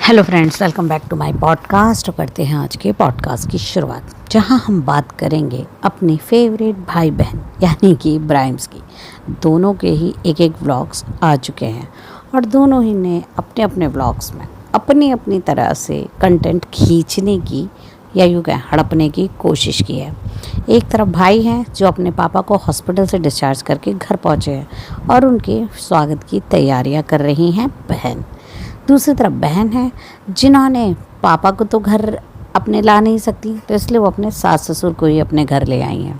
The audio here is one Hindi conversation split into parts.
Hello friends, welcome back to my podcast. तो करते हैं आज के पॉडकास्ट की शुरुआत, जहां हम बात करेंगे अपने फेवरेट भाई बहन यानी कि ब्राइम्स की। दोनों के ही एक एक व्लॉग्स आ चुके हैं और दोनों ही ने अपने अपने व्लॉग्स में अपनी अपनी तरह से कंटेंट खींचने की या यूँ कहें हड़पने की कोशिश की है। एक तरफ भाई हैं जो अपने पापा को हॉस्पिटल से डिस्चार्ज करके घर पहुँचे हैं और उनके स्वागत की तैयारियाँ कर रही हैं बहन। दूसरी तरफ बहन है जिन्होंने पापा को तो घर अपने ला नहीं सकती, तो इसलिए वो अपने सास ससुर को ही अपने घर ले आई हैं।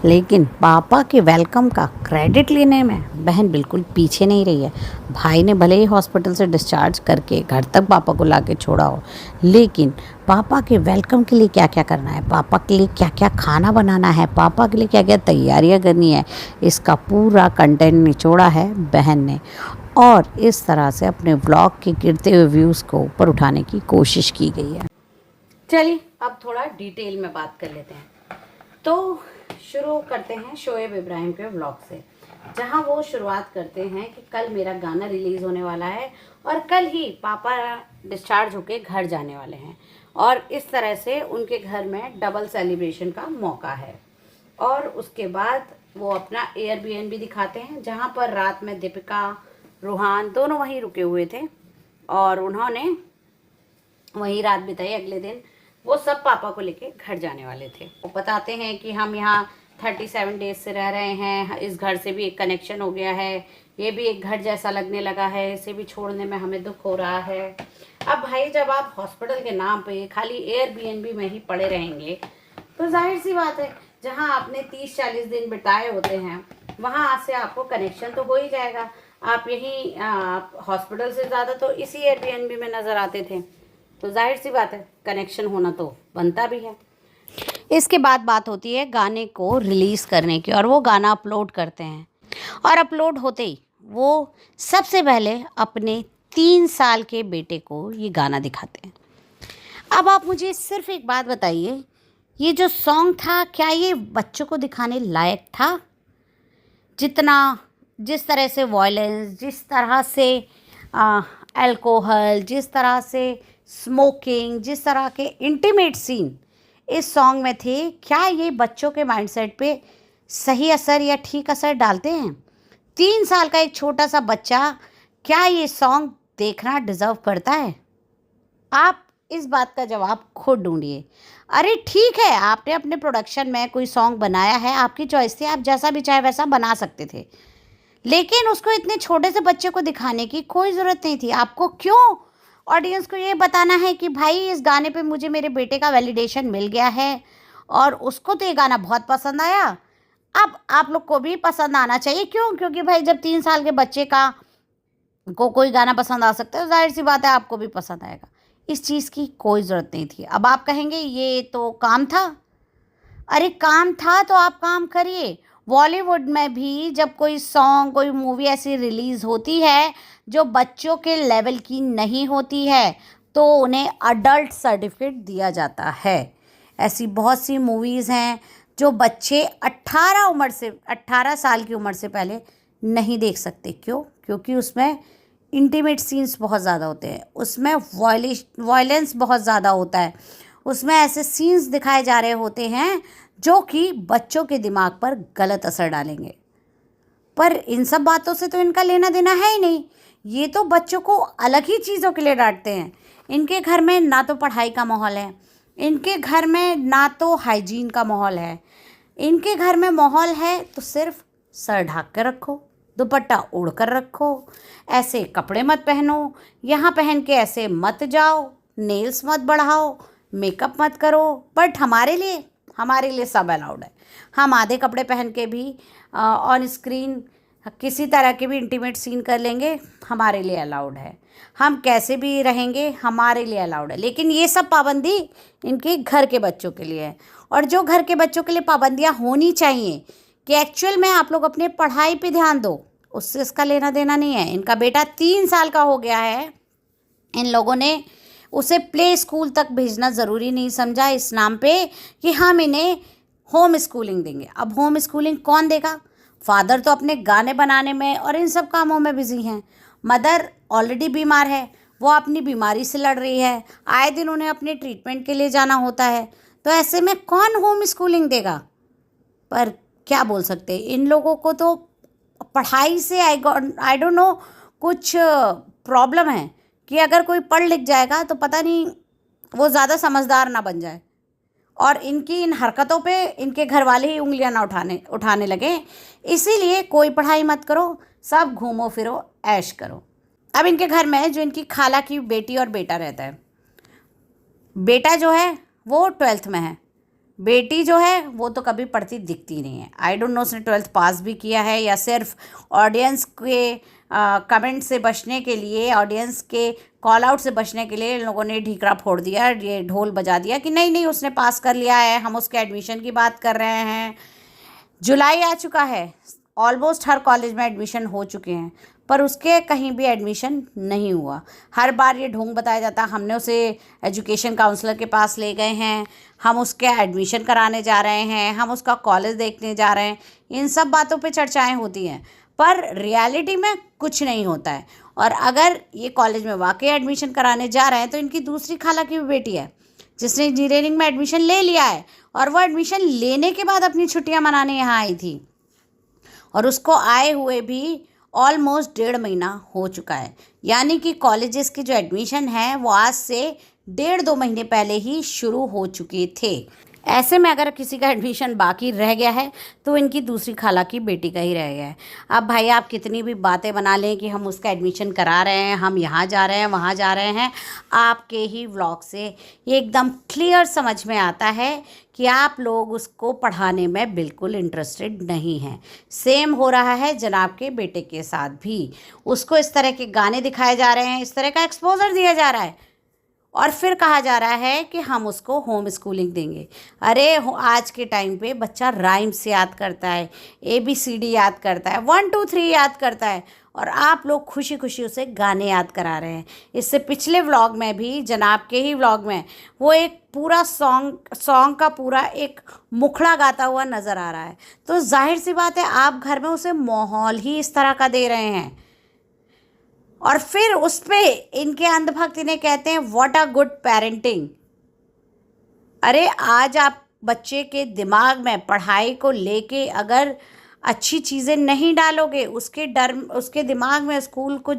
लेकिन पापा के वेलकम का क्रेडिट लेने में बहन बिल्कुल पीछे नहीं रही है। भाई ने भले ही हॉस्पिटल से डिस्चार्ज करके घर तक पापा को ला के छोड़ा हो, लेकिन पापा के वेलकम के लिए क्या क्या करना है, पापा के लिए क्या क्या खाना बनाना है, पापा के लिए क्या क्या तैयारियां करनी है, इसका पूरा कंटेंट निचोड़ा है बहन ने। और इस तरह से अपने व्लॉग के गिरते हुए व्यूज़ को ऊपर उठाने की कोशिश की गई है। चलिए अब थोड़ा डिटेल में बात कर लेते हैं। तो शुरू करते हैं शोएब इब्राहिम के व्लॉग से, जहां वो शुरुआत करते हैं कि कल मेरा गाना रिलीज़ होने वाला है और कल ही पापा डिस्चार्ज होके घर जाने वाले हैं और इस तरह से उनके घर में डबल सेलिब्रेशन का मौका है। और उसके बाद वो अपना एयरबीएनबी दिखाते हैं, जहां पर रात में दीपिका रूहान दोनों वहीं रुके हुए थे और उन्होंने वहीं रात बिताई। अगले दिन वो सब पापा को लेके घर जाने वाले थे। वो बताते हैं कि हम यहाँ 37 डेज से रह रहे हैं, इस घर से भी एक कनेक्शन हो गया है, ये भी एक घर जैसा लगने लगा है, इसे भी छोड़ने में हमें दुख हो रहा है। अब भाई जब आप हॉस्पिटल के नाम पे खाली एयरबीएनबी में ही पड़े रहेंगे तो जाहिर सी बात है, जहाँ आपने 30-40 दिन बिताए होते हैं वहाँ से आपको कनेक्शन तो हो ही जाएगा। आप यहीं हॉस्पिटल से ज़्यादा तो इसी एयरबीएनबी में नज़र आते थे, तो जाहिर सी बात है कनेक्शन होना तो बनता भी है। इसके बाद बात होती है गाने को रिलीज़ करने की और वो गाना अपलोड करते हैं और अपलोड होते ही वो सबसे पहले अपने 3 साल के बेटे को ये गाना दिखाते हैं। अब आप मुझे सिर्फ एक बात बताइए, ये जो सॉन्ग था क्या ये बच्चों को दिखाने लायक था? जिस तरह से वॉयलेंस, जिस तरह से अल्कोहल, जिस तरह से स्मोकिंग, जिस तरह के इंटीमेट सीन इस सॉन्ग में थे, क्या ये बच्चों के माइंडसेट पे सही असर या ठीक असर डालते हैं? 3 साल का एक छोटा सा बच्चा क्या ये सॉन्ग देखना डिज़र्व करता है? आप इस बात का जवाब खुद ढूंढिए। अरे ठीक है, आपने अपने प्रोडक्शन में कोई सॉन्ग बनाया है, आपकी चॉइस थी, आप जैसा भी चाहे वैसा बना सकते थे, लेकिन उसको इतने छोटे से बच्चे को दिखाने की कोई ज़रूरत नहीं थी। आपको क्यों ऑडियंस को ये बताना है कि भाई इस गाने पे मुझे मेरे बेटे का वैलिडेशन मिल गया है और उसको तो ये गाना बहुत पसंद आया, अब आप लोग को भी पसंद आना चाहिए। क्यों? क्योंकि भाई जब 3 साल के बच्चे को कोई गाना पसंद आ सकता है, तो जाहिर सी बात है आपको भी पसंद आएगा। इस चीज़ की कोई ज़रूरत नहीं थी। अब आप कहेंगे ये तो काम था। अरे काम था तो आप काम करिए। बॉलीवुड में भी जब कोई सॉन्ग, कोई मूवी ऐसी रिलीज़ होती है जो बच्चों के लेवल की नहीं होती है, तो उन्हें अडल्ट सर्टिफिकेट दिया जाता है। ऐसी बहुत सी मूवीज़ हैं जो बच्चे 18 साल की उम्र से पहले नहीं देख सकते। क्यों? क्योंकि उसमें इंटीमेट सीन्स बहुत ज़्यादा होते हैं, उसमें वायलेंस बहुत ज़्यादा होता है, उसमें ऐसे सीन्स दिखाए जा रहे होते हैं जो कि बच्चों के दिमाग पर गलत असर डालेंगे। पर इन सब बातों से तो इनका लेना देना है ही नहीं। ये तो बच्चों को अलग ही चीज़ों के लिए डांटते हैं। इनके घर में ना तो पढ़ाई का माहौल है, इनके घर में ना तो हाइजीन का माहौल है, इनके घर में माहौल है तो सिर्फ सर ढक कर रखो, दुपट्टा ओढ़ कर रखो, ऐसे कपड़े मत पहनो, यहाँ पहन के ऐसे मत जाओ, नेल्स मत बढ़ाओ, मेकअप मत करो। बट हमारे लिए सब अलाउड है। हम आधे कपड़े पहन के भी ऑन स्क्रीन किसी तरह के भी इंटीमेट सीन कर लेंगे, हमारे लिए अलाउड है। हम कैसे भी रहेंगे, हमारे लिए अलाउड है। लेकिन ये सब पाबंदी इनके घर के बच्चों के लिए है। और जो घर के बच्चों के लिए पाबंदियाँ होनी चाहिए कि एक्चुअल में आप लोग अपने पढ़ाई पे ध्यान दो, उससे इसका लेना देना नहीं है। इनका बेटा 3 साल का हो गया है, इन लोगों ने उसे प्ले स्कूल तक भेजना ज़रूरी नहीं समझा इस नाम पे कि हम इन्हें होम स्कूलिंग देंगे। अब होम स्कूलिंग कौन देगा? फादर तो अपने गाने बनाने में और इन सब कामों में बिजी हैं, मदर ऑलरेडी बीमार है, वो अपनी बीमारी से लड़ रही है, आए दिन उन्हें अपने ट्रीटमेंट के लिए जाना होता है। तो ऐसे में कौन होम स्कूलिंग देगा? पर क्या बोल सकते हैं, इन लोगों को तो पढ़ाई से आई डोंट नो कुछ प्रॉब्लम है कि अगर कोई पढ़ लिख जाएगा तो पता नहीं वो ज़्यादा समझदार ना बन जाए और इनकी इन हरकतों पे इनके घर वाले ही उंगलियां ना उठाने लगे। इसीलिए कोई पढ़ाई मत करो, सब घूमो फिरो ऐश करो। अब इनके घर में जो इनकी खाला की बेटी और बेटा रहता है, बेटा जो है वो 12th में है, बेटी जो है वो तो कभी पढ़ती दिखती नहीं है। आई डोंट नो उसने 12th पास भी किया है या सिर्फ ऑडियंस के कमेंट से बचने के लिए, ऑडियंस के कॉल आउट से बचने के लिए इन लोगों ने ढीकरा फोड़ दिया, ये ढोल बजा दिया कि नहीं नहीं उसने पास कर लिया है, हम उसके एडमिशन की बात कर रहे हैं। जुलाई आ चुका है, ऑलमोस्ट हर कॉलेज में एडमिशन हो चुके हैं, पर उसके कहीं भी एडमिशन नहीं हुआ। हर बार ये ढोंग बताया जाता, हमने उसे एजुकेशन काउंसलर के पास ले गए हैं, हम उसके एडमिशन कराने जा रहे हैं, हम उसका कॉलेज देखने जा रहे हैं। इन सब बातों पे चर्चाएं होती हैं, पर रियलिटी में कुछ नहीं होता है। और अगर ये कॉलेज में वाकई एडमिशन कराने जा रहे हैं तो इनकी दूसरी खाला की भी बेटी है जिसने इंजीनियरिंग में एडमिशन ले लिया है, और वो एडमिशन लेने के बाद अपनी छुट्टियां मनाने यहाँ आई थी, और उसको आए हुए भी ऑलमोस्ट 1.5 महीना हो चुका है। यानी कि कॉलेजेस की जो एडमिशन है वो आज से 1.5-2 महीने पहले ही शुरू हो चुके थे। ऐसे में अगर किसी का एडमिशन बाकी रह गया है तो इनकी दूसरी खाला की बेटी का ही रह गया है। अब भाई आप कितनी भी बातें बना लें कि हम उसका एडमिशन करा रहे हैं, हम यहाँ जा रहे हैं, वहाँ जा रहे हैं, आपके ही व्लॉग से ये एकदम क्लियर समझ में आता है कि आप लोग उसको पढ़ाने में बिल्कुल इंटरेस्टेड नहीं हैं। सेम हो रहा है जनाब के बेटे के साथ भी। उसको इस तरह के गाने दिखाए जा रहे हैं, इस तरह का एक्सपोजर दिया जा रहा है, और फिर कहा जा रहा है कि हम उसको होम स्कूलिंग देंगे। अरे आज के टाइम पे बच्चा राइम्स याद करता है, ABCD याद करता है, 1 2 3 याद करता है, और आप लोग खुशी खुशी उसे गाने याद करा रहे हैं। इससे पिछले व्लॉग में भी, जनाब के ही व्लॉग में, वो एक पूरा सॉन्ग का पूरा एक मुखड़ा गाता हुआ नज़र आ रहा है। तो जाहिर सी बात है आप घर में उसे माहौल ही इस तरह का दे रहे हैं, और फिर उस पे इनके अंधभक्त इन्हें कहते हैं व्हाट अ गुड पेरेंटिंग। अरे आज आप बच्चे के दिमाग में पढ़ाई को लेके अगर अच्छी चीज़ें नहीं डालोगे, उसके दिमाग में स्कूल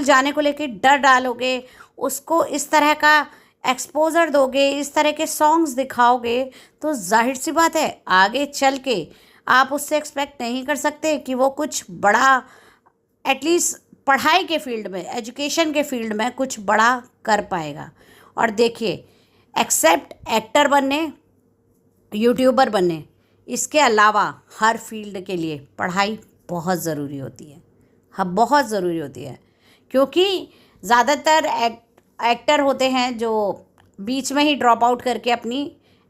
जाने को लेके डर डालोगे, उसको इस तरह का एक्सपोजर दोगे, इस तरह के सॉन्ग्स दिखाओगे, तो जाहिर सी बात है आगे चल के आप उससे एक्सपेक्ट नहीं कर सकते कि वो कुछ बड़ा, एटलीस्ट पढ़ाई के फील्ड में, एजुकेशन के फील्ड में कुछ बड़ा कर पाएगा। और देखिए, एक्सेप्ट एक्टर बनने, यूट्यूबर बनने, इसके अलावा हर फील्ड के लिए पढ़ाई बहुत ज़रूरी होती है। हाँ, बहुत ज़रूरी होती है, क्योंकि ज़्यादातर एक्टर होते हैं जो बीच में ही ड्रॉप आउट करके अपनी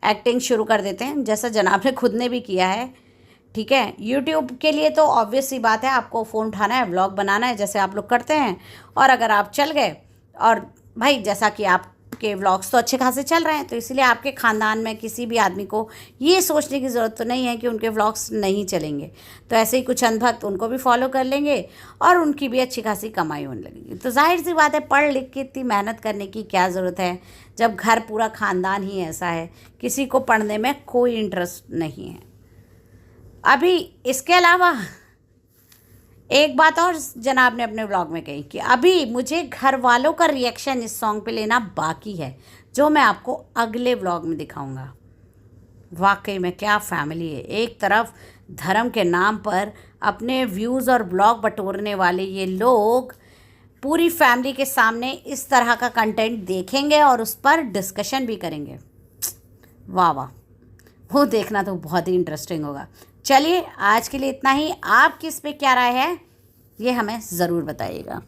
एक्टिंग शुरू कर देते हैं, जैसा जनाब ने खुद ने भी किया है। ठीक है, यूट्यूब के लिए तो ऑब्वियस सी बात है, आपको फ़ोन उठाना है, व्लॉग बनाना है, जैसे आप लोग करते हैं, और अगर आप चल गए, और भाई जैसा कि आपके व्लॉग्स तो अच्छे खासे चल रहे हैं, तो इसलिए आपके ख़ानदान में किसी भी आदमी को ये सोचने की ज़रूरत तो नहीं है कि उनके व्लॉग्स नहीं चलेंगे। तो ऐसे ही कुछ अंधभक्त उनको भी फॉलो कर लेंगे और उनकी भी अच्छी खासी कमाई होने लगेगी। तो जाहिर सी बात है, पढ़ लिख के इतनी मेहनत करने की क्या ज़रूरत है जब घर पूरा ख़ानदान ही ऐसा है, किसी को पढ़ने में कोई इंटरेस्ट नहीं है। अभी इसके अलावा एक बात और जनाब ने अपने व्लॉग में कही कि अभी मुझे घर वालों का रिएक्शन इस सॉन्ग पे लेना बाकी है, जो मैं आपको अगले व्लॉग में दिखाऊंगा। वाकई में क्या फैमिली है, एक तरफ धर्म के नाम पर अपने व्यूज़ और ब्लॉग बटोरने वाले ये लोग पूरी फैमिली के सामने इस तरह का कंटेंट देखेंगे और उस पर डिस्कशन भी करेंगे। वाह वाह, वो देखना तो बहुत ही इंटरेस्टिंग होगा। चलिए आज के लिए इतना ही। आपकी इस पे क्या राय है ये हमें ज़रूर बताइएगा।